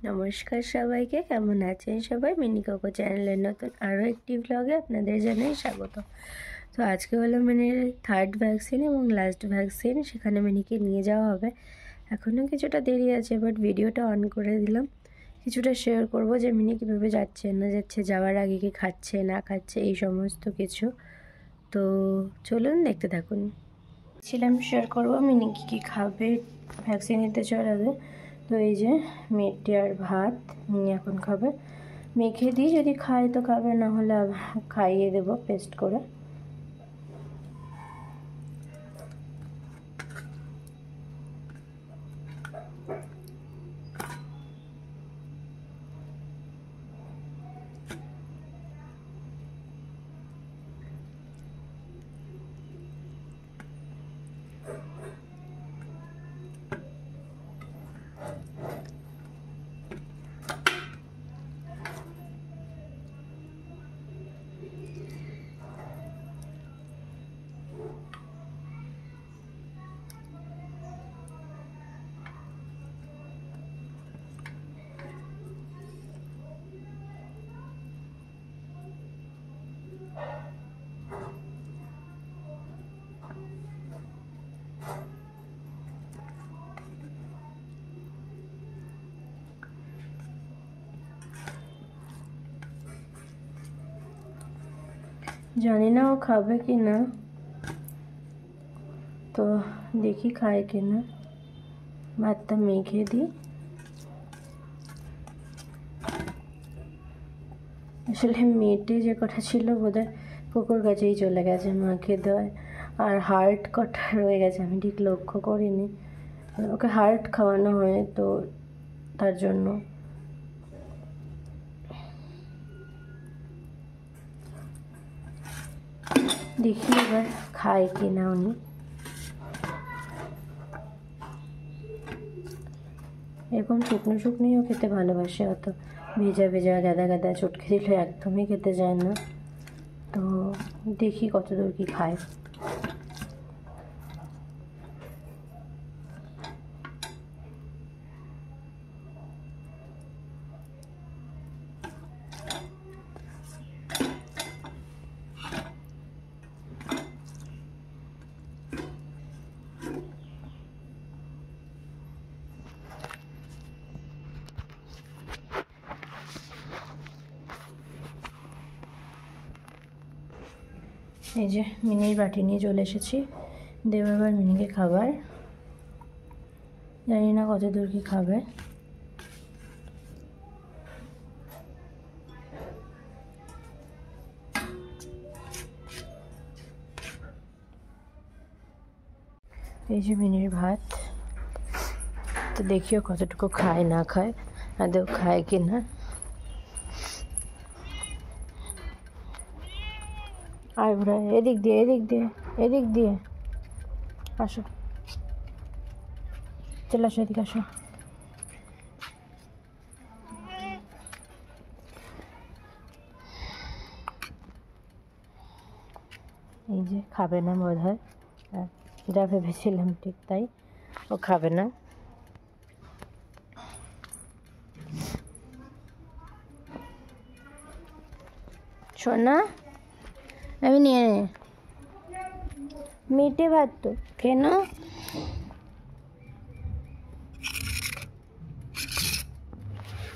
নমস্কার সবাইকে, কেমন আছেন সবাই? মিনি কোকো চ্যানেলের নতুন আরও একটি ব্লগে আপনাদের জানাই স্বাগত। তো আজকে হলো মিনির থার্ড ভ্যাকসিন এবং লাস্ট ভ্যাকসিন, সেখানে মিনিকে নিয়ে যাওয়া হবে। এখনও কিছুটা দেরি আছে, বাট ভিডিওটা অন করে দিলাম। কিছুটা শেয়ার করব যে মিনি কীভাবে যাচ্ছে না যাচ্ছে, যাওয়ার আগে কি খাচ্ছে না খাচ্ছে, এই সমস্ত কিছু। তো চলুন দেখতে থাকুন। শেয়ার করব মিনি কী খাবে ভ্যাকসিন নিতে যাওয়ার আগে। তো এই যে মেটে আর ভাত মিনি এখন খাবে। মেখে দিই, যদি খায় তো খাবে, না হলে খাইয়ে দেবো পেস্ট করে। জানি না ও খাবে কি না, তো দেখি খায় কি না। ভাতটা মেখে দিই। আসলে মেটে যে কটা ছিল বোধহয় কুকুর কাছেই চলে গেছে মাকে দেওয়ায়, আর হার্ট কটা রয়ে গেছে আমি ঠিক লক্ষ্য করিনি। ওকে হার্ট খাওয়ানো হয়, তো তার জন্য। দেখি এবার খায় কি না উনি। এরকম শুকনো শুকনোও খেতে ভালোবাসে, অত ভেজা ভেজা গাদা গাদা চটকে দিলে একদমই খেতে যায় না। তো দেখি কতদূর কি খায়। এই যে মিনির বাটি নিয়ে চলে এসেছি, দেব এবার মিনিকে খাবার। জানি না কত দূর কি খাবে। এই যে মিনির ভাত, তো দেখিও কতটুকু খায় না খায়, আদৌ খায় কি না। আর ঘুরে এদিক দিয়ে এদিক দিয়ে এদিক দিয়ে আসো, চলে আসো, এদিকে আসো। এই যে খাবে না বোধ হয়, যা ভেবেছিলাম ঠিক তাই, ও খাবে না। সোনা, আমি নিয়ে মেটে ভাত তো কেন?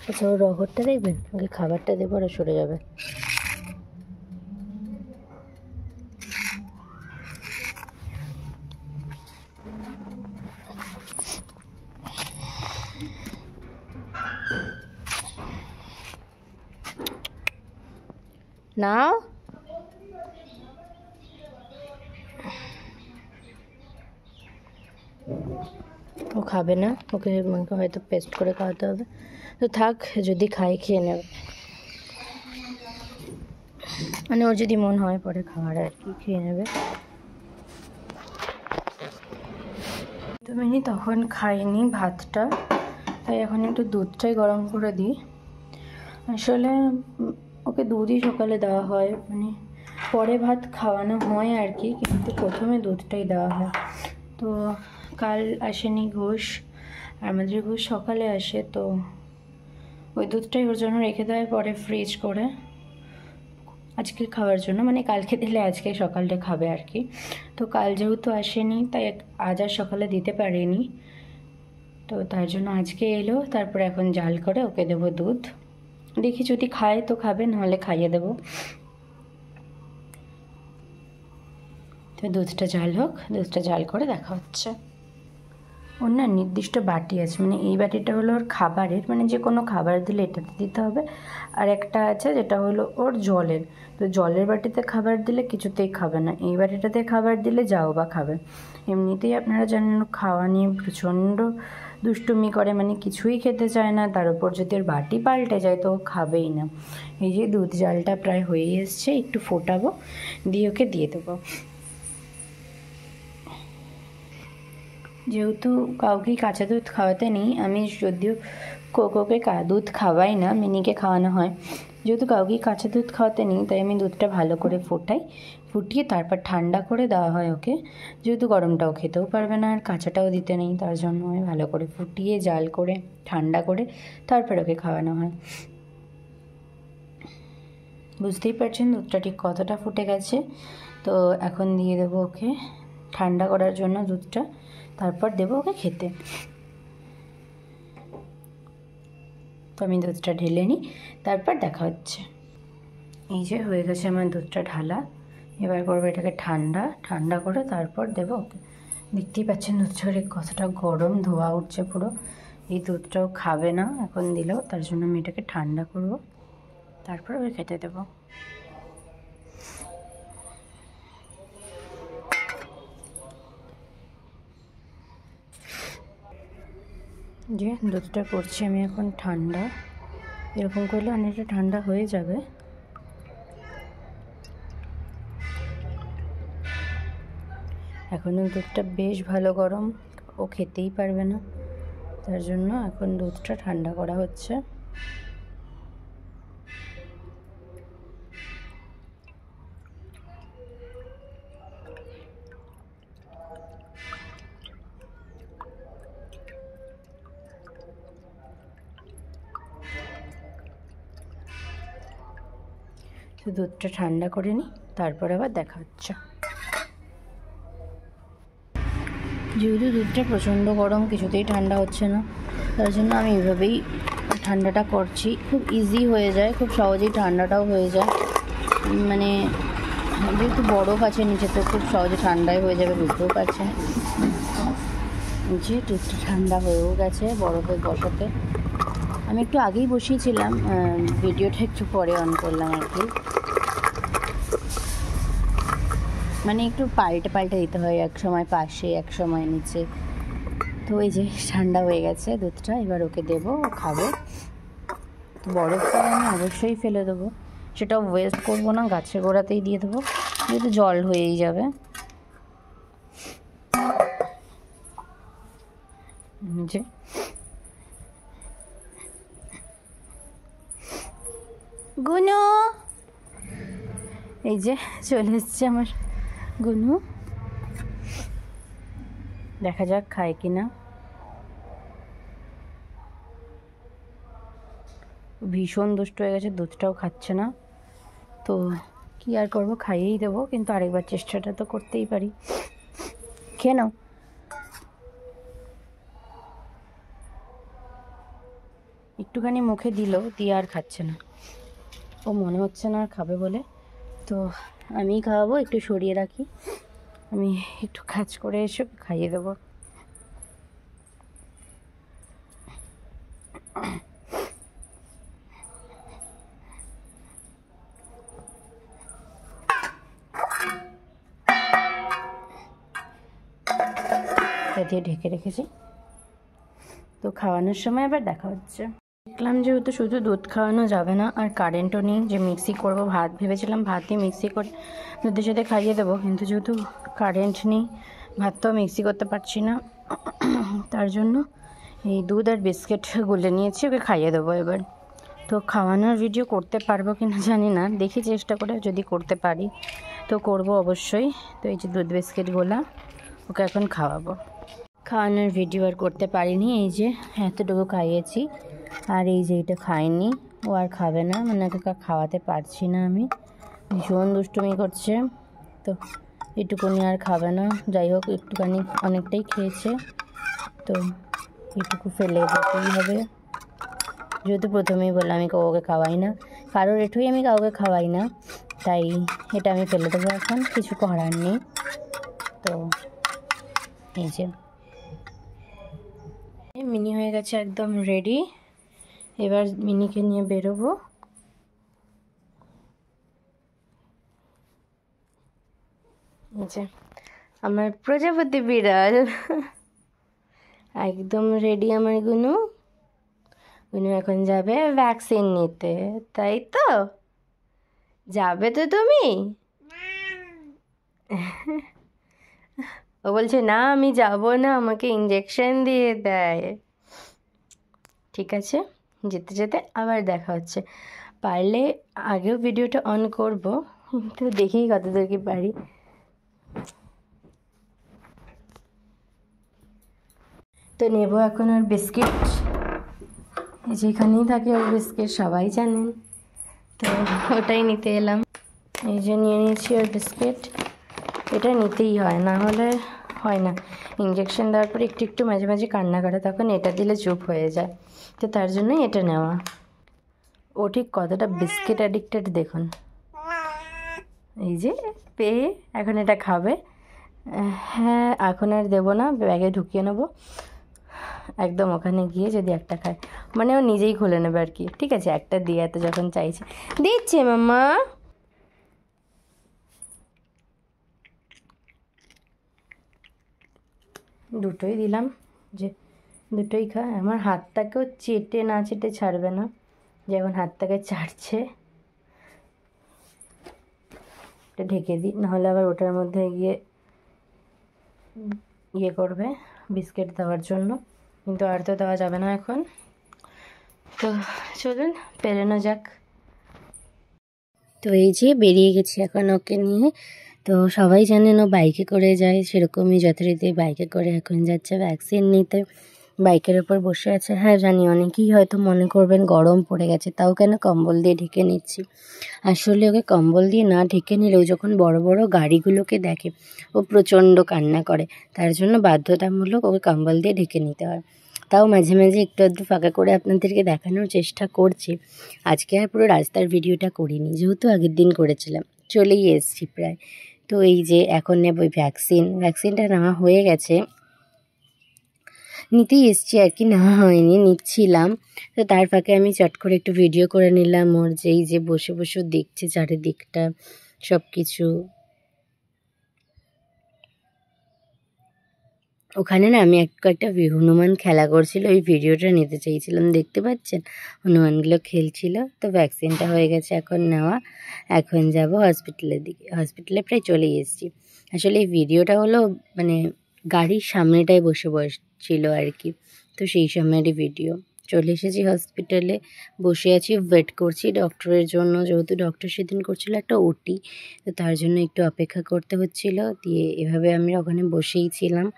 আচ্ছা, ওর রগরটা দেখবেন, ওকে খাবারটা দেবো আর সরে যাবে। নাও, ও খাবে না, ওকে আমাকে হয়তো পেস্ট করে খাওয়াতে হবে। তো থাক, যদি খাই খেয়ে নেবে, মানে ওর যদি মন হয় পরে খাওয়ার আর কি, খেয়ে নেবে। তো মিনি তখন খাইনি ভাতটা, তাই এখন একটু দুধটাই গরম করে দিই। আসলে ওকে দুধই সকালে দেওয়া হয়, মানে পরে ভাত খাওয়ানো হয় আর কি, কিন্তু প্রথমে দুধটাই দেওয়া হয়। তো কাল আসেনি ঘোষ, আর আমাদের ঘোষ সকালে আসে, তো ওই দুধটাই ওর জন্য রেখে দেয় পরে ফ্রিজ করে আজকে খাওয়ার জন্য, মানে কালকে দিলে আজকে সকালটা খাবে আর কি। তো কাল যেহেতু আসেনি তাই আজ আর সকালে দিতে পারিনি, তো তার জন্য আজকে এলো। তারপরে এখন জাল করে ওকে দেবো দুধ, দেখি যদি খায় তো খাবে, নাহলে খাইয়ে দেবো। তো দুধটা জাল হোক, দুধটা জাল করে দেখা হচ্ছে। ওর না নির্দিষ্ট বাটি আছে, মানে এই বাটিটা হলো ওর খাবারের, মানে যে কোনো খাবার দিলে এটাতে দিতে হবে। আর একটা আছে যেটা হলো ওর জলের, তো জলের বাটিতে খাবার দিলে কিছুতেই খাবে না, এই বাটিটাতে খাবার দিলে যাও বা খাবে। এমনিতেই আপনারা জানেন খাওয়া নিয়ে প্রচণ্ড দুষ্টুমি করে, মানে কিছুই খেতে চায় না, তার উপর যদি ওর বাটি পাল্টে যায় তো ও খাবেই না। এই যে দুধ জালটা প্রায় হয়ে এসছে, একটু ফোটাবো, দিয়ে ওকে দিয়ে দেবো। যেহেতু কাউকেই কাঁচা দুধ খাওয়াতে নেই, আমি যদিও কোকোকে দুধ খাওয়াই না, মিনিকে খাওয়ানো হয়, যেহেতু কাউকেই কাঁচা দুধ খাওয়াতে নেই তাই আমি দুধটা ভালো করে ফুটিয়ে তারপর ঠান্ডা করে দেওয়া হয় ওকে, যেহেতু গরমটাও খেতেও পারবে না আর কাঁচাটাও দিতে নেই, তার জন্য আমি ভালো করে ফুটিয়ে জাল করে ঠান্ডা করে তারপর ওকে খাওয়ানো হয়। বুঝতেই পারছেন দুধটা ঠিক কতটা ফুটে গেছে। তো এখন দিয়ে দেবো ওকে ঠান্ডা করার জন্য দুধটা, তারপর দেবো ওকে খেতে। তো আমি দুধটা ঢেলে নিই, তারপর দেখা হচ্ছে। এই যে হয়ে গেছে আমার দুধটা ঢালা, এবার করবো এটাকে ঠান্ডা করে তারপর দেবো ওকে। দেখতেই পাচ্ছেন দুধটা কতটা গরম, ধোয়া উঠছে পুরো। এই দুধটাও খাবে না এখন দিলেও, তার জন্য আমি এটাকে ঠান্ডা করব, তারপর ওকে খেতে দেবো। যে দুধটা করছি আমি এখন ঠান্ডা, এরকম করলে অনেকটা ঠান্ডা হয়ে যাবে। এখনও দুধটা বেশ ভালো গরম, ও খেতেই পারবে না, তার জন্য এখন দুধটা ঠান্ডা করা হচ্ছে। তো দুধটা ঠান্ডা করে নিই, তারপর আবার দেখা হচ্ছে। যেহেতু দুধটা প্রচণ্ড গরম, কিছুতেই ঠান্ডা হচ্ছে না, তার জন্য আমি এভাবেই ঠান্ডাটা করছি। খুব ইজি হয়ে যায়, খুব সহজেই ঠান্ডাটাও হয়ে যায়, মানে যেহেতু বরফ আছে নিচে তো খুব সহজে ঠান্ডাই হয়ে যাবে, বুঝতেও পারছেন। যে দুধটা ঠান্ডা হয়েও গেছে বরফে বসাতে, আমি একটু আগেই বসিয়েছিলাম, ভিডিওটা একটু পরে অন করলাম আর কি, মানে একটু পাল্টে দিতে হয়, এক সময় পাশে এক সময় নিচে। তো এই যে ঠান্ডা হয়ে গেছে দুধটা, এবার ওকে দেবো, ও খাবে। তো বরফটা আমি অবশ্যই ফেলে দেবো, সেটাও ওয়েস্ট করবো না, গাছের গোড়াতেই দিয়ে দেবো, যেহেতু জল হয়েই যাবে। যে গুনু, এই যে চলে এসছে আমার গুনু, দেখা যাক খায় কিনা। ভীষণ দুষ্ট হয়ে গেছে, দুধটাও খাচ্ছে না, তো কি আর করবো, খাইয়েই দেবো, কিন্তু আরেকবার চেষ্টাটা তো করতেই পারি। খেয়ে নাও। একটুখানি মুখে দিল, দিয়ে আর খাচ্ছে না, ও মনে হচ্ছে না আর খাবে বলে, তো আমিই খাওয়াবো। একটু সরিয়ে রাখি, আমি একটু কাজ করে এসে খাইয়ে দেবো। দিয়ে ঢেকে রেখেছি, তো খাওয়ানোর সময় আবার দেখা হচ্ছে। দেখলাম যেহেতু শুধু দুধ খাওয়ানো যাবে না, আর কারেন্টও নেই যে মিক্সি করব, ভাত ভেবেছিলাম ভাতই মিক্সি করে দুধের সাথে খাইয়ে দেবো, কিন্তু যেহেতু কারেন্ট নেই ভাত তো মিক্সি করতে পারছি না, তার জন্য এই দুধ আর বিস্কিট গুলে নিয়েছি, ওকে খাইয়ে দেবো এবার। তো খাওয়ানোর ভিডিও করতে পারবো কি না জানি না, দেখি চেষ্টা করে, যদি করতে পারি তো করব অবশ্যই। তো এই যে দুধ বিস্কিট গোলা ওকে এখন খাওয়াবো। খাওয়ানোর ভিডিও আর করতে পারিনি, এই যে এতটুকু খাইয়েছি, আর এই যে এটা খায়নি, ও আর খাবে না, মানে ওকে খাওয়াতে পারছি না আমি, ভীষণ দুষ্টুমি করছে। তো এটুকুনি আর খাবে না। যাই হোক একটুখানি অনেকটাই খেয়েছে, তো এটুকু ফেলে দিতেই হবে। যেহেতু প্রথমেই বললাম আমি কাউকে খাওয়াই না, কারোর এটুই আমি কাউকে খাওয়াই না, তাই এটা আমি ফেলে দেবো, এখন কিছু করার নেই। তো এই যে মিনি হয়ে গেছে একদম রেডি। এবার মিনিকে নিয়ে বেরোবো। এই যে আমার প্রজাপতি বিড়াল একদম রেডি। আমার গুনু এখন যাবে ভ্যাকসিন নিতে, তাই তো? যাবে তো তুমি? ও বলছে না আমি যাব না, আমাকে ইঞ্জেকশন দিয়ে দেয়। ঠিক আছে, যেতে যেতে আবার দেখা হচ্ছে। পারলে আগেও ভিডিওটা অন করব, কিন্তু দেখি কতদূর কি পারি। তো নেব এখন আর বিস্কিট, যেখানেই থাকে ওর বিস্কিট সবাই জানেন, তো ওটাই নিতে এলাম। এই যে নিয়ে নিয়েছি ওর বিস্কিট, এটা নিতেই হয়, না হলে হয় না। ইঞ্জেকশন দেওয়ার পর একটু একটু মাঝে মাঝে কান্না করে, তখন এটা দিলে চুপ হয়ে যায়, তো তার জন্যই এটা নেওয়া। ও ঠিক কতটা বিস্কিট অ্যাডিক্টেড দেখুন। এই যে পেয়ে এখন এটা খাবে। হ্যাঁ এখন আর দেবো না, ব্যাগে ঢুকিয়ে নেবো, একদম ওখানে গিয়ে যদি একটা খায়, মানে ও নিজেই খুলে নেবে আর কি। ঠিক আছে, একটা দিয়ে এত যখন চাইছে দিচ্ছে মাম্মা। দুটোই দিলাম, যে দুটোই খা। আমার হাতটাকেও চেটে না চেটে ছাড়বে না, যেমন হাতটাকে চাটছে। এটা ঢেকে দিই, নাহলে আবার ওটার মধ্যে গিয়ে ইয়ে করবে বিস্কিট দেওয়ার জন্য, কিন্তু আর তো দেওয়া যাবে না এখন। তো চলুন বেরোনো যাক। তো এই যে বেরিয়ে গেছি এখন ওকে নিয়ে। তো সবাই জানেন ও বাইকে করে যায়, সেরকমই যথারীতি বাইকে করে এখন যাচ্ছে ভ্যাকসিন নিতে। বাইকের ওপর বসে আছে। হ্যাঁ জানি অনেকেই হয়তো মনে করবেন গরম পড়ে গেছে, তাও কেন কম্বল দিয়ে ঢেকে নিচ্ছি। আসলে ওকে কম্বল দিয়ে না ঢেকে নিলেও যখন বড় বড় গাড়িগুলোকে দেখে ও প্রচণ্ড কান্না করে, তার জন্য বাধ্যতামূলক ওকে কম্বল দিয়ে ঢেকে নিতে হয়। তাও মাঝে মাঝে একটু আধটু ফাঁকা করে আপনাদেরকে দেখানোর চেষ্টা করছি। আজকে আর পুরো রাস্তার ভিডিওটা করিনি, যেহেতু আগের দিন করেছিলাম, চলেই এসছি প্রায়। তো এই যে এখন নেব ওই ভ্যাকসিনটা নেওয়া হয়ে গেছে, নিতেই এসছি আর কি, নেওয়া হয়নি, নিচ্ছিলাম। তো তার ফাঁকে আমি চট করে একটু ভিডিও করে নিলাম ওর, যেই যে বসে বসে দেখছে চারিদিকটা সব কিছু। ওখানে না আমি কয়েকটা হনুমান খেলা করছিল, ওই ভিডিওটা নিতে চাইছিলাম, দেখতে পাচ্ছেন হনুমানগুলো খেলছিল। তো ভ্যাকসিনটা হয়ে গেছে এখন নেওয়া, এখন যাব হসপিটালের দিকে। হসপিটালে প্রায় চলেই এসেছি। আসলে এই ভিডিওটা হলো মানে গাড়ির সামনেটায় বসে ছিল আর কি, তো সেই সময়েরই ভিডিও। চলে এসেছি হসপিটালে, বসে আছি, ওয়েট করছি ডক্টরের জন্য, যেহেতু ডক্টর সেদিন করছিল একটা ওটি, তো তার জন্য একটু অপেক্ষা করতে হচ্ছিল। দিয়ে এভাবে আমি ওখানে বসেই ছিলাম,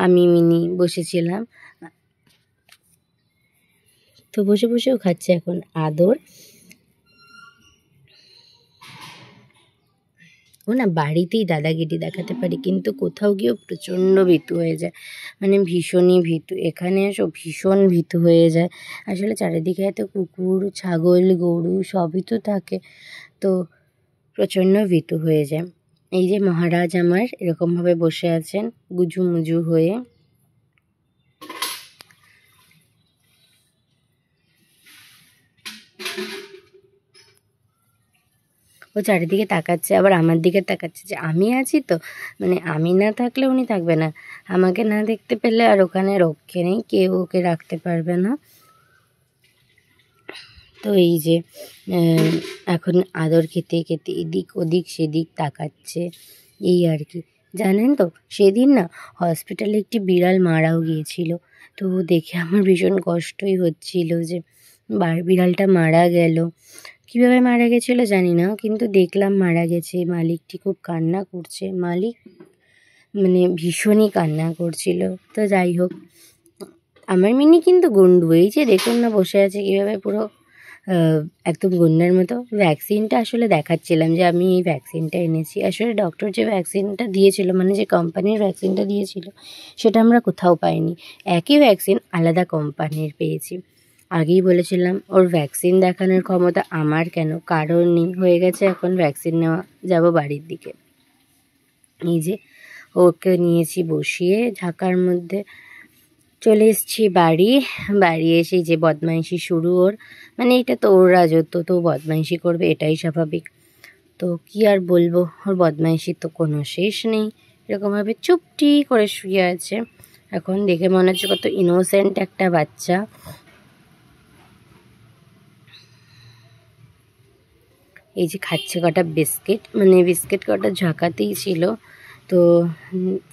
আমি মিনি বসেছিলাম। তো বসে বসেও খাচ্ছে এখন আদর। ও না বাড়িতেই দাদাগিরি দেখাতে পারি, কিন্তু কোথাও গিয়েও প্রচণ্ড ভীতু হয়ে যায়, মানে ভীষণই ভীতু। এখানে এসো ভীষণ ভীতু হয়ে যায়। আসলে চারিদিকে এত কুকুর ছাগল গরু সবই তো থাকে, তো প্রচণ্ড ভীতু হয়ে যায়। এই যে মহারাজ আমার এরকমভাবে বসে আছেন গুজু মুজু হয়ে। ও চারিদিকে তাকাচ্ছে, আবার আমার দিকে তাকাচ্ছে, যে আমি আছি তো, মানে আমি না থাকলে উনি থাকবে না, আমাকে না দেখতে পেলে আর ওখানে রক্ষে নেই, কেউ ওকে রাখতে পারবে না। তো এই যে এখন আদর খেতে খেতে এদিক ওদিক সেদিক তাকাচ্ছে, এই আর কি। জানেন তো সেদিন না হসপিটালে একটি বিড়াল মারাও গিয়েছিল, তো দেখে আমার ভীষণ কষ্টই হচ্ছিল যে বিড়ালটা মারা গেল। কীভাবে মারা গেছিলো জানি না, কিন্তু দেখলাম মারা গেছে। মালিকটি খুব কান্না করছে, মালিক মানে ভীষণই কান্না করছিল। তো যাই হোক, আমার মিনি কিন্তু গন্ডু, এই যে দেখুন না বসে আছে কীভাবে, পুরো একদম গন্ডার মতো। ভ্যাকসিনটা আসলে দেখাচ্ছিলাম যে আমি এই ভ্যাকসিনটা এনেছি। আসলে ডক্টর যে ভ্যাকসিনটা দিয়েছিল, মানে যে কোম্পানির ভ্যাকসিনটা দিয়েছিল, সেটা আমরা কোথাও পাইনি। একই ভ্যাকসিন আলাদা কোম্পানির পেয়েছি। আগেই বলেছিলাম ওর ভ্যাকসিন দেখানোর ক্ষমতা আমার কেন, কারোর নেই। হয়ে গেছে এখন ভ্যাকসিন নেওয়া, যাব বাড়ির দিকে। এই যে ওকে নিয়েছি বসিয়ে ঢাকার মধ্যে, চলে এসেছি বাড়ি। বাড়ি এসে যে বদমাইশি শুরু ওর, মানে এটা তো ওর রাজত্ব, তো বদমাইশি করবে, এটাই স্বাভাবিক। তো কি আর বলবো, ওর বদমাইশির তো কোনো শেষ নেই। এরকমভাবে চুপটি করে শুয়ে আছে। এখন দেখে মনে হচ্ছে কত ইনোসেন্ট একটা বাচ্চা। এই যে খাচ্ছে কটা বিস্কিট, মানে বিস্কিট কটা ঝাঁকাতেই ছিল, তো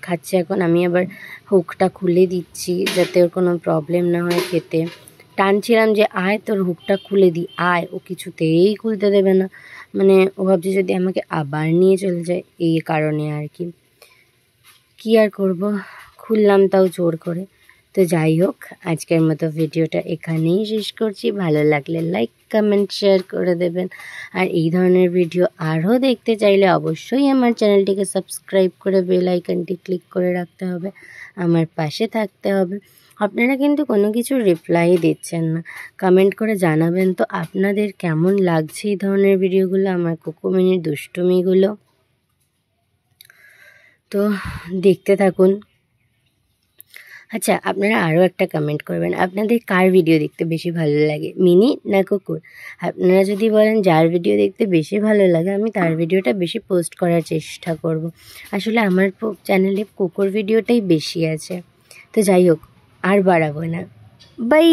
খাচ্ছে এখন। আমি আবার হুকটা খুলে দিচ্ছি যাতে ওর কোনো প্রবলেম না হয় খেতে। টানছিলাম যে আয় তোর হুকটা খুলে দিই, আয়, ও কিছুতেই খুলতে দেবে না। মানে ও ভাবছে যদি আমাকে আবার নিয়ে চলে যায়, এই কারণে আর কি। কী আর করব, খুললাম তাও জোর করে। তো যাই হোক, আজকের মতো ভিডিওটা এখানেই শেষ করছি। ভালো লাগলে লাইক কমেন্ট শেয়ার করে দেবেন। আর এই ধরনের ভিডিও আরও দেখতে চাইলে অবশ্যই আমার চ্যানেলটিকে সাবস্ক্রাইব করে বেল আইকনটি ক্লিক করে রাখতে হবে, আমার পাশে থাকতে হবে। আপনারা কিন্তু কোনো কিছু রিপ্লাই দিচ্ছেন না, কমেন্ট করে জানাবেন তো আপনাদের কেমন লাগছে এই ধরনের ভিডিওগুলো, আমার কুকুমিনির দুষ্টুমিগুলো। তো দেখতে থাকুন। আচ্ছা, আপনারা আরও একটা কমেন্ট করবেন, আপনাদের কার ভিডিও দেখতে বেশি ভালো লাগে, মিনি না কুকুর? আপনারা যদি বলেন যার ভিডিও দেখতে বেশি ভালো লাগে, আমি তার ভিডিওটা বেশি পোস্ট করার চেষ্টা করব। আসলে আমার চ্যানেলে কুকুর ভিডিওটাই বেশি আছে। তো যাই হোক, আর বাড়াবো না, বাই।